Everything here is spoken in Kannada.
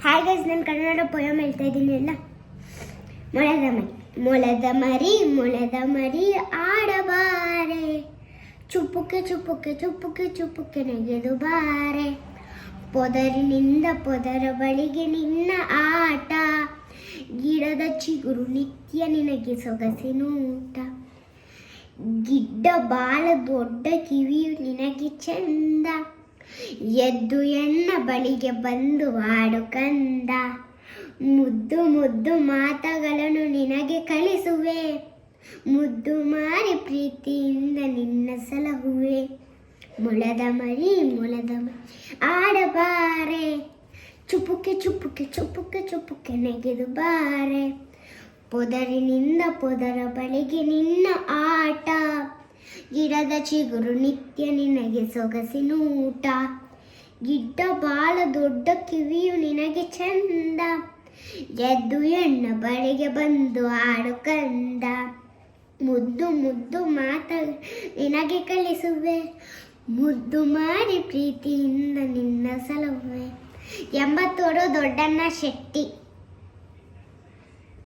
ಹಾಯ್ ಗೈಸ್, ನಾನು ಕನ್ನಡ ಪೊಯಮ್ ಹೇಳ್ತಾ ಇದ್ದೀನಿ ಎಲ್ಲ. ಮೊಳೆದ ಮರಿ ಮೊಳೆದ ಮರಿ ಆಡಬಾರೆ, ಚುಪ್ಪುಕ್ಕೆ ಚುಪ್ಪುಕ್ಕೆ ಚುಪ್ಪುಕ್ಕೆ ಚುಪ್ಪುಕ್ಕೆ ನೆಗೆದು ಬಾರೆ, ಪೊದರಿನಿಂದ ಪೊದರ ಬಳಿಗೆ ನಿನ್ನ ಆಟ, ಗಿಡದ ಚಿಗುರು ನಿತ್ಯ ನಿನಗೆ ಸೊಗಸಿನೂಟ, ಗಿಡ್ಡ ಬಾಳ ದೊಡ್ಡ ಕಿವಿಯು ನಿನಗೆ ಚಂದ, ಎದ್ದು ಎನ್ನ ಬಳಿಗೆ ಬಂದು ಹಾಡು ಕಂದ, ಮುದ್ದು ಮುದ್ದು ಮಾತುಗಳನ್ನು ನಿನಗೆ ಕಲಿಸುವೆ, ಮುದ್ದು ಮಾರಿ ಪ್ರೀತಿಯಿಂದ ನಿನ್ನ ಸಲಹುವೆ, ಮೊಳೆದ ಮರಿ ಆಡಬಾರೆ, ಚುಪ್ಪುಕ್ಕೆ ಚುಪ್ಪುಕ್ಕೆ ಚುಪ್ಪುಕ್ಕೆ ಚುಪ್ಪುಕ್ಕೆ ನೆಗೆದು ಬಾರೆ, ಪೊದರಿನಿಂದ ಪೊದರ ಬಳಿಗೆ ನಿನ್ನ ಆಟ, ಗಿಡದ ಚಿಗುರು ನಿತ್ಯ ನಿನಗೆ ಸೊಗಸಿನೂಟ, ಗಿಡ್ಡ ಬಾಳ ದೊಡ್ಡ ಕಿವಿಯು ನಿನಗೆ ಚಂದ, ಎದ್ದು ಎಣ್ಣ ಬಳಿಗೆ ಬಂದು ಹಾಡು ಕಂದ, ಮುದ್ದು ಮುದ್ದು ಮಾತ ನಿನಗೆ ಕಲಿಸುವೆ, ಮುದ್ದು ಮಾಡಿ ಪ್ರೀತಿಯಿಂದ ನಿನ್ನ ಸಲಹುವೆ. 80 ದೊಡ್ಡಣ್ಣ ಶೆಟ್ಟಿ.